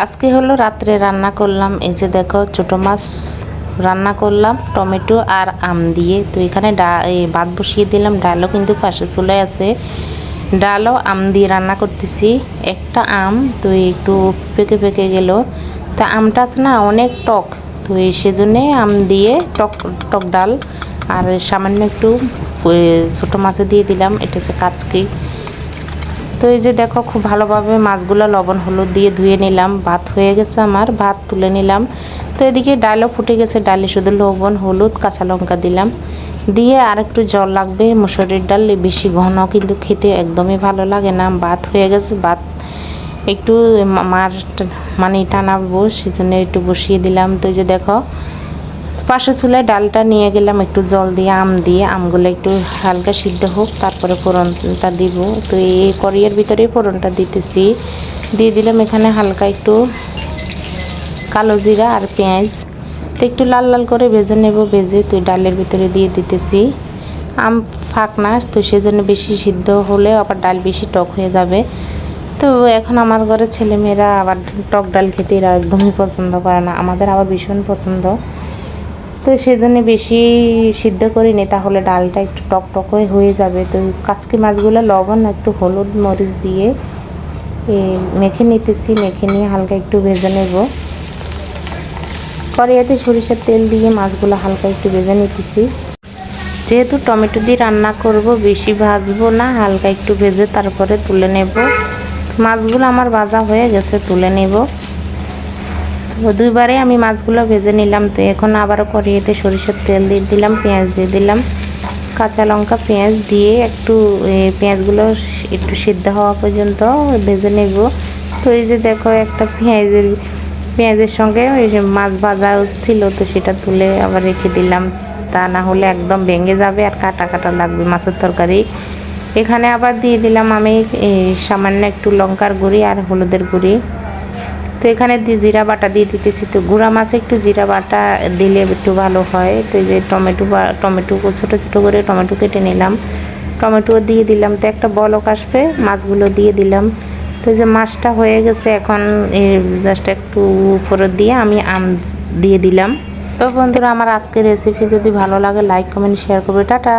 আজকে হলো রাত্রে রান্না করলাম, এই যে দেখো ছোটো মাছ রান্না করলাম টমেটো আর আম দিয়ে। তো এখানে ভাত বসিয়ে দিলাম, ডালও কিন্তু পাশে চলে আছে। ডালও আম দিয়ে রান্না করতেছি। একটা আম তো একটু পেকে পেকে গেল, তা আমটা আছে না অনেক টক, তো সেজন্যে আম দিয়ে টক টক ডাল আর সামান্য একটু ছোটো মাছে দিয়ে দিলাম, এটা হচ্ছে কাচকি। তো এই যে দেখো খুব ভালোভাবে মাছগুলো লবণ হলুদ দিয়ে ধুয়ে নিলাম। ভাত হয়ে গেছে আমার, ভাত তুলে নিলাম। তো এদিকে ডালও ফুটে গেছে, ডালে শুধু লবণ হলুদ কাঁচা লঙ্কা দিলাম, দিয়ে আর একটু জল লাগবে। মুসুরির ডাল বেশি ঘন কিন্তু খেতে একদমই ভালো লাগে না। ভাত হয়ে গেছে, ভাত একটু মার মানে টানাবো সেজন্য একটু বসিয়ে দিলাম। তো এই যে দেখো পাশে চুলায় ডালটা নিয়ে গেলাম, একটু জল দিয়ে আম দিয়ে আমগুলো একটু হালকা সিদ্ধ হোক, তারপরে ফোড়নটা দিব। তো এই কড়াইয়ের ভিতরেই ফোড়নটা দিতেছি, দিয়ে দিলাম এখানে হালকা একটু কালো জিরা আর পেঁয়াজ। তো একটু লাল লাল করে ভেজে নেব, ভেজে তো ডালের ভিতরে দিয়ে দিতেছি। আম ফাঁক না, তো সেজন্য বেশি সিদ্ধ হলে আবার ডাল বেশি টক হয়ে যাবে। তো এখন আমার ঘরের ছেলেমেয়েরা আবার টক ডাল খেতে এরা একদমই পছন্দ করে না, আমাদের আবার ভীষণ পছন্দ। তো সেজন্য বেশি সিদ্ধ করিনি, তাহলে ডালটা একটু টক টক হয়ে যাবে। তো কাচকি মাছগুলো লবণ একটু হলুদ মরিচ দিয়ে মেখে নিতেছি, মেখে নিয়ে হালকা একটু ভেজে নেব। কড়াইতে সরিষার তেল দিয়ে মাছগুলো হালকা একটু ভেজে নিতেছি। যেহেতু টমেটো দিয়ে রান্না করব, বেশি ভাজবো না, হালকা একটু ভেজে তারপরে তুলে নেব। মাছগুলো আমার ভাজা হয়ে গেছে, তুলে নেব। দুইবারে আমি মাছগুলো ভেজে নিলাম। তো এখন আবারও কড়াইতে সরিষার তেল দিয়ে দিলাম, পেঁয়াজ দিয়ে দিলাম, কাঁচা লঙ্কা পেঁয়াজ দিয়ে একটু পেঁয়াজগুলো একটু সিদ্ধ হওয়া পর্যন্ত ভেজে নেব। তো এই যে দেখো একটা পেঁয়াজের সঙ্গে ওই যে মাছ ভাজা ছিল, তো সেটা তুলে আবার রেখে দিলাম, তা না হলে একদম ভেঙে যাবে আর কাটা কাটা লাগবে মাছের তরকারি। এখানে আবার দিয়ে দিলাম আমি সামান্য একটু লঙ্কার গুঁড়ি আর হলুদের গুঁড়ি। তো এখানে জিরা বাটা দিয়ে দিতেছি। তো গুঁড়া মাছে একটু জিরা বাটা দিলে একটু ভালো হয়। তো এই যে টমেটো ছোটো ছোটো করে টমেটো কেটে নিলাম, টমেটো দিয়ে দিলাম। তো একটা বলক আসছে, মাছগুলো দিয়ে দিলাম। তো এই যে মাছটা হয়ে গেছে, এখন জাস্ট একটু উপরে দিয়ে আমি আম দিয়ে দিলাম। তো বন্ধুরা, আমার আজকের রেসিপি যদি ভালো লাগে লাইক কমেন্ট শেয়ার করবে। টাটা।